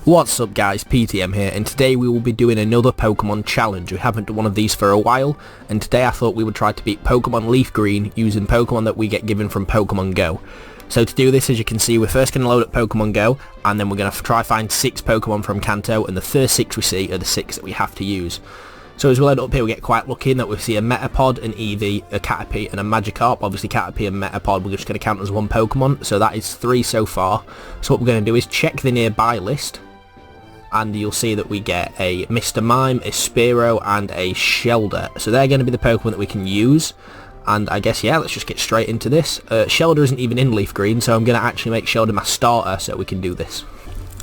What's up guys, PTM here, and today we will be doing another Pokemon challenge. We haven't done one of these for a while, and today I thought we would try to beat Pokemon Leaf Green using Pokemon that we get given from Pokemon Go. So to do this, as you can see, we're first going to load up Pokemon Go, and then we're going to try find 6 Pokemon from Kanto, and the first 6 we see are the 6 that we have to use. So as we load up here, we get quite lucky in that we see a Metapod, an Eevee, a Caterpie and a Magikarp. Obviously Caterpie and Metapod we're just going to count as one Pokemon, so that is 3 so far. So what we're going to do is check the nearby list, and you'll see that we get a Mr. Mime, a Spearow and a Shelder. So they're going to be the Pokemon that we can use. And I guess, yeah, let's just get straight into this. Shelder isn't even in Leaf Green, so I'm going to actually make Shelder my starter so we can do this.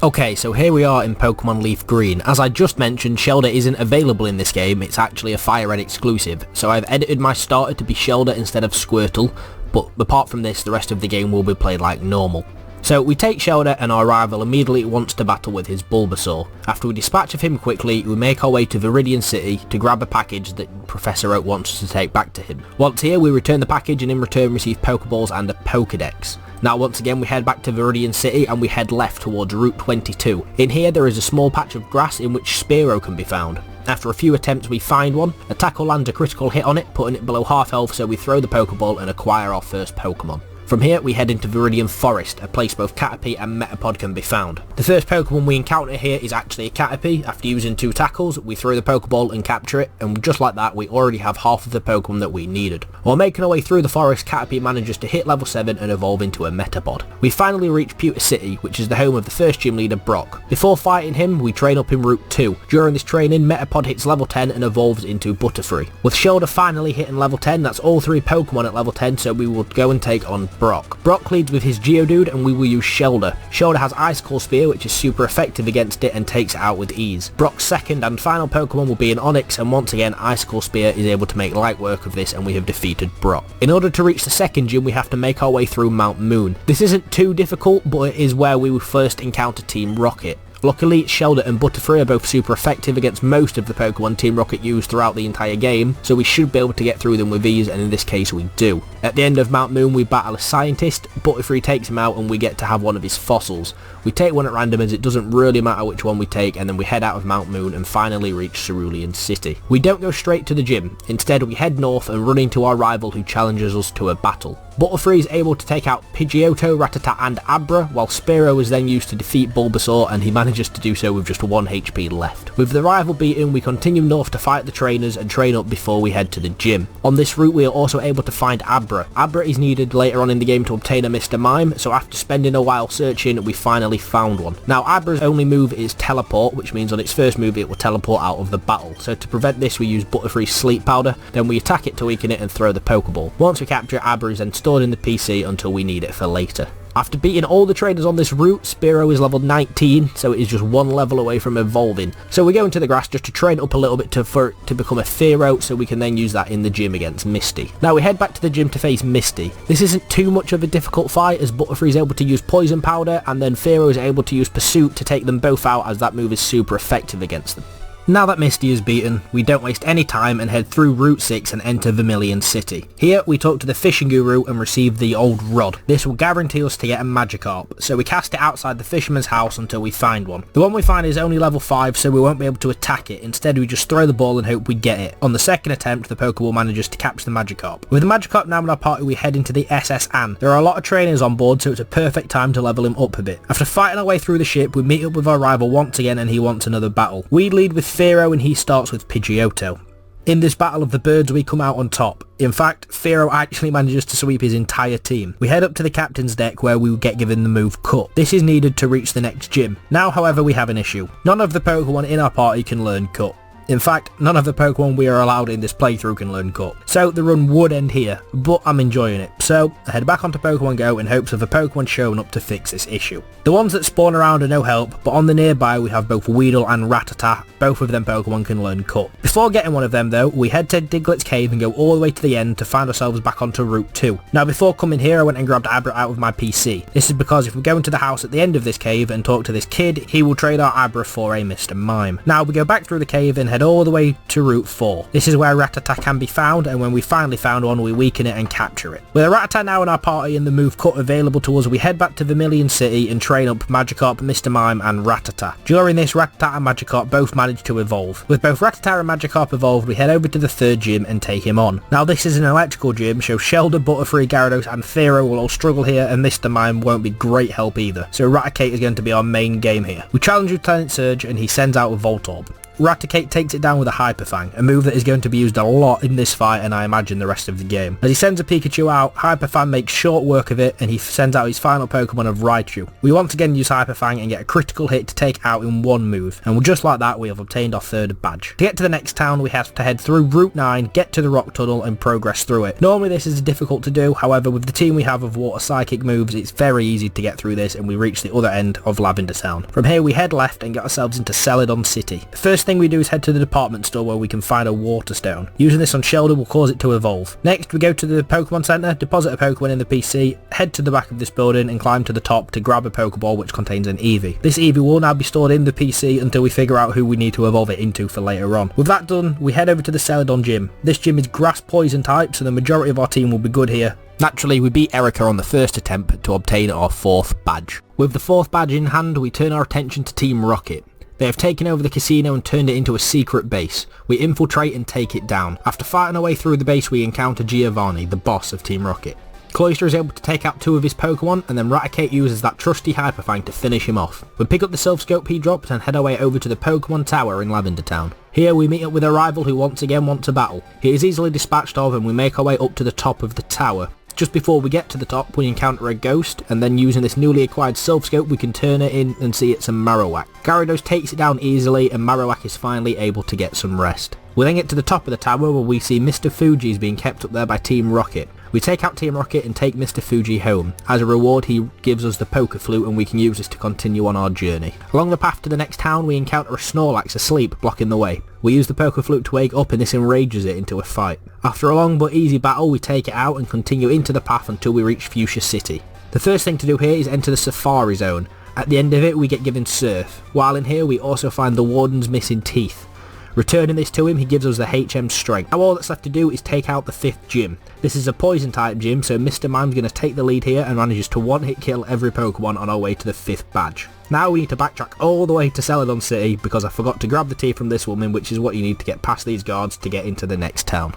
Okay, so here we are in Pokemon Leaf Green. As I just mentioned, Shelder isn't available in this game, it's actually a Fire Red exclusive. So I've edited my starter to be Shelder instead of Squirtle, but apart from this, the rest of the game will be played like normal. So we take Shelder, and our rival immediately wants to battle with his Bulbasaur. After we dispatch of him quickly, we make our way to Viridian City to grab a package that Professor Oak wants us to take back to him. Once here, we return the package and in return receive Pokeballs and a Pokedex. Now once again we head back to Viridian City and we head left towards Route 22. In here there is a small patch of grass in which Spearow can be found. After a few attempts we find one, a tackle lands a critical hit on it, putting it below half health, so we throw the Pokeball and acquire our first Pokemon. From here we head into Viridian Forest, a place both Caterpie and Metapod can be found. The first Pokemon we encounter here is actually a Caterpie. After using 2 tackles, we throw the Pokeball and capture it, and just like that we already have half of the Pokemon that we needed. While making our way through the forest, Caterpie manages to hit level 7 and evolve into a Metapod. We finally reach PEWTER City, which is the home of the first gym leader Brock. Before fighting him, we train up in Route 2. During this training, Metapod hits level 10 and evolves into Butterfree. With Shelder finally hitting level 10, that's all 3 Pokemon at level 10, so we will go and take on Brock. Brock leads with his Geodude and we will use Shelder. Shelder has Icicle Spear, which is super effective against it and takes it out with ease. Brock's second and final Pokemon will be an Onix, and once again Icicle Spear is able to make light work of this and we have defeated Brock. In order to reach the second gym we have to make our way through Mount Moon. This isn't too difficult, but it is where we will first encounter Team Rocket. Luckily, Shelder and Butterfree are both super effective against most of the Pokemon Team Rocket used throughout the entire game, so we should be able to get through them with ease, and in this case we do. At the end of Mount Moon we battle a scientist, Butterfree takes him out and we get to have one of his fossils. We take one at random as it doesn't really matter which one we take, and then we head out of Mount Moon and finally reach Cerulean City. We don't go straight to the gym, instead we head north and run into our rival who challenges us to a battle. Butterfree is able to take out Pidgeotto, Rattata and Abra, while Spearow is then used to defeat Bulbasaur, and he manages to do so with just 1 HP left. With the rival beaten, we continue north to fight the trainers and train up before we head to the gym. On this route we are also able to find Abra. Abra is needed later on in the game to obtain a Mr. Mime, so after spending a while searching we finally found one. Now Abra's only move is Teleport, which means on its first move it will teleport out of the battle. So to prevent this we use Butterfree's Sleep Powder, then we attack it to weaken it and throw the Pokeball. Once we capture it, Abra is then stored in the PC until we need it for later. After beating all the trainers on this route, Spearow is level 19, so it is just 1 level away from evolving. So we go into the grass just to train up a little bit for it to become a Fearow, so we can then use that in the gym against Misty. Now we head back to the gym to face Misty. This isn't too much of a difficult fight, as Butterfree is able to use Poison Powder, and then Fearow is able to use Pursuit to take them both out, as that move is super effective against them. Now that Misty is beaten, we don't waste any time and head through Route 6 and enter Vermilion City. Here we talk to the fishing guru and receive the old rod. This will guarantee us to get a Magikarp, so we cast it outside the fisherman's house until we find one. The one we find is only level 5, so we won't be able to attack it. Instead we just throw the ball and hope we get it. On the second attempt the Pokeball manages to capture the Magikarp. With the Magikarp now in our party we head into the SS Anne. There are a lot of trainers on board, so it's a perfect time to level him up a bit. After fighting our way through the ship we meet up with our rival once again and he wants another battle. We lead with Fearow and he starts with Pidgeotto. In this battle of the birds we come out on top. In fact, Fearow actually manages to sweep his entire team. We head up to the captain's deck where we will get given the move Cut. This is needed to reach the next gym. Now however we have an issue. None of the Pokemon in our party can learn Cut. In fact, none of the Pokemon we are allowed in this playthrough can learn Cut. So the run would end here, but I'm enjoying it. So I head back onto Pokemon Go in hopes of a Pokemon showing up to fix this issue. The ones that spawn around are no help, but on the nearby we have both Weedle and Rattata. Both of them Pokemon can learn Cut. Before getting one of them though, we head to Diglett's cave and go all the way to the end to find ourselves back onto Route 2. Now before coming here I went and grabbed Abra out of my PC. This is because if we go into the house at the end of this cave and talk to this kid, he will trade our Abra for a Mr. Mime. Now we go back through the cave and head head all the way to Route 4. This is where Rattata can be found, and when we finally found one, we weaken it and capture it. With a Rattata now in our party and the move cut available to us, we head back to Vermilion City and train up Magikarp, Mr. Mime and Rattata. During this, Rattata and Magikarp both manage to evolve. With both Rattata and Magikarp evolved, we head over to the third gym and take him on. Now this is an electrical gym, so Shelder, Butterfree, Gyarados and Fearow will all struggle here, and Mr. Mime won't be great help either, so Raticate is going to be our main game here. We challenge Lieutenant Surge and he sends out a Voltorb. Raticate takes it down with a Hyper Fang, a move that is going to be used a lot in this fight and I imagine the rest of the game. As he sends a Pikachu out, Hyper Fang makes short work of it and he sends out his final Pokemon of Raichu. We once again use Hyper Fang and get a critical hit to take out in one move, and just like that we have obtained our third badge. To get to the next town we have to head through Route 9, get to the Rock Tunnel and progress through it. Normally this is difficult to do, however with the team we have of Water Psychic moves it's very easy to get through this and we reach the other end of Lavender Town. From here we head left and get ourselves into Celadon City. The first thing we do is head to the department store where we can find a Water Stone. Using this on Shelder will cause it to evolve. Next we go to the Pokemon Center, deposit a Pokemon in the PC, head to the back of this building and climb to the top to grab a Pokeball which contains an Eevee. This Eevee will now be stored in the PC until we figure out who we need to evolve it into for later on. With that done, we head over to the Celadon gym. This gym is grass poison type, so the majority of our team will be good here. Naturally, we beat Erica on the first attempt to obtain our fourth badge. With the fourth badge in hand, we turn our attention to Team Rocket. They have taken over the casino and turned it into a secret base. We infiltrate and take it down. After fighting our way through the base, we encounter Giovanni, the boss of Team Rocket. Cloyster is able to take out 2 of his Pokemon, and then Raticate uses that trusty Hyper Fang to finish him off. We pick up the Silph Scope he dropped and head our way over to the Pokemon Tower in Lavender Town. Here we meet up with a rival who once again wants a battle. He is easily dispatched of and we make our way up to the top of the tower. Just before we get to the top we encounter a ghost, and then using this newly acquired Silph Scope we can turn it in and see it's a Marowak. Gyarados takes it down easily and Marowak is finally able to get some rest. We then get to the top of the tower where we see Mr. Fuji is being kept up there by Team Rocket. We take out Team Rocket and take Mr. Fuji home. As a reward he gives us the Poké Flute and we can use this to continue on our journey. Along the path to the next town we encounter a Snorlax asleep blocking the way. We use the Poké Flute to wake up and this enrages it into a fight. After a long but easy battle we take it out and continue into the path until we reach Fuchsia City. The first thing to do here is enter the Safari Zone. At the end of it we get given Surf. While in here we also find the Warden's missing teeth. Returning this to him, he gives us the HM Strength. Now all that's left to do is take out the 5th gym. This is a poison type gym, so Mr. Mime's going to take the lead here and manages to one-hit kill every Pokemon on our way to the 5th badge. Now we need to backtrack all the way to Celadon City because I forgot to grab the tea from this woman, which is what you need to get past these guards to get into the next town.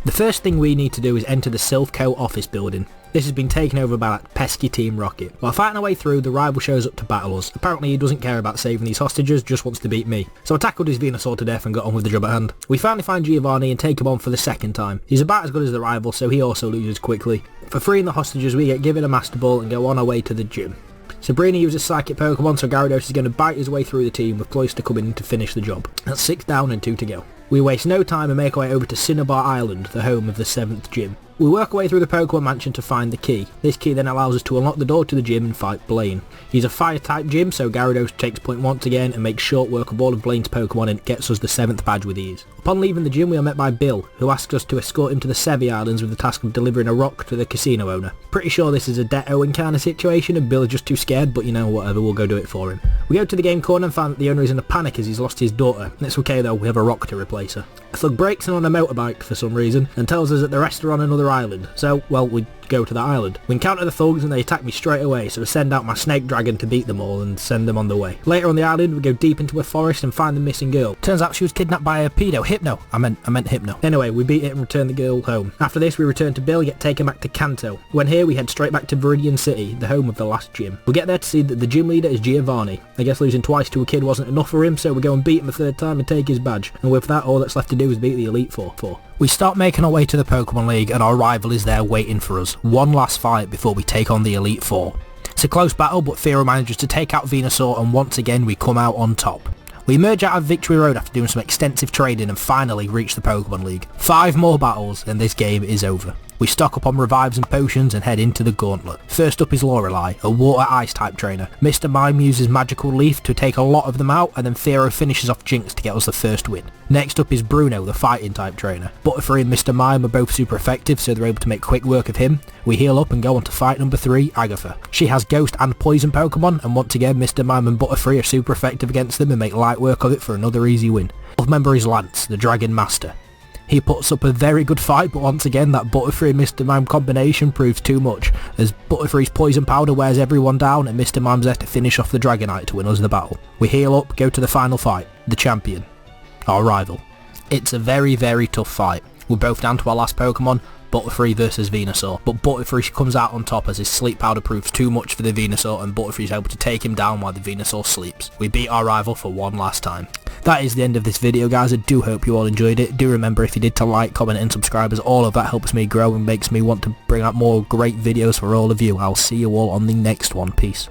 The first thing we need to do is enter the Silphco office building. This has been taken over by that pesky Team Rocket. While fighting our way through, the rival shows up to battle us. Apparently he doesn't care about saving these hostages, just wants to beat me. So I tackled his Venusaur to death and got on with the job at hand. We finally find Giovanni and take him on for the second time. He's about as good as the rival, so he also loses quickly. For freeing the hostages, we get given a Master Ball and go on our way to the gym. Sabrina uses Psychic Pokemon, so Gyarados is going to bite his way through the team with Cloyster coming in to finish the job. That's 6 down and 2 to go. We waste no time and make our way over to CINNABAR Island, the home of the 7th gym. We work our way through the Pokemon Mansion to find the key. This key then allows us to unlock the door to the gym and fight Blaine. He's a fire type gym, so Gyarados takes point once again and makes short work of all of Blaine's Pokemon and gets us the 7th badge with ease. Upon leaving the gym we are met by Bill, who asks us to escort him to the Sevi Islands with the task of delivering a rock to the casino owner. Pretty sure this is a debt-owing kind of situation and Bill is just too scared, but you know, whatever, we'll go do it for him. We go to the game corner and find that the owner is in a panic as he's lost his daughter. It's okay though, we have a rock to replace her. A thug breaks in on a motorbike for some reason and tells us that the rest are on another island, so, well, we go to that island. We encounter the thugs and they attack me straight away, so I send out my snake dragon to beat them all and send them on the way. Later on the island we go deep into a forest and find the missing girl. Turns out she was kidnapped by a Hypno. I meant Hypno. Anyway, we beat it and return the girl home. After this we return to Bill, get taken back to Kanto. When here we head straight back to Viridian City, the home of the last gym. We get there to see that the gym leader is Giovanni. I guess losing twice to a kid wasn't enough for him, so we go and beat him a 3rd time and take his badge. And with that all that's left to do is beat the Elite Four. We start making our way to the Pokemon League and our rival is there waiting for us. One last fight before we take on the Elite Four. It's a close battle, but Fearow manages to take out Venusaur and once again we come out on top. We emerge out of Victory Road after doing some extensive trading and finally reach the Pokemon League. 5 more battles and this game is over. We stock up on revives and potions and head into the gauntlet. First up is Lorelei, a water ice type trainer. Mr. Mime uses magical leaf to take a lot of them out, and then Theo finishes off Jinx to get us the first win. Next up is Bruno, the fighting type trainer. Butterfree and Mr. Mime are both super effective, so they're able to make quick work of him. We heal up and go on to fight number 3, Agatha. She has ghost and poison Pokemon, and once again Mr. Mime and Butterfree are super effective against them and make light work of it for another easy win. 12th member is Lance, the Dragon Master. He puts up a very good fight, but once again that Butterfree and Mr. Mime combination proves too much, as Butterfree's poison powder wears everyone down and Mr. Mime's there to finish off the Dragonite to win us the battle. We heal up, go to the final fight, the champion, our rival. It's a very, very tough fight. We're both down to our last Pokemon, Butterfree versus Venusaur, but Butterfree comes out on top as his sleep powder proves too much for the Venusaur and Butterfree's able to take him down while the Venusaur sleeps. We beat our rival for one last time. That is the end of this video, guys. I do hope you all enjoyed it. Do remember, if you did, to like, comment and subscribe, as all of that helps me grow and makes me want to bring out more great videos for all of you. I'll see you all on the next one. Peace.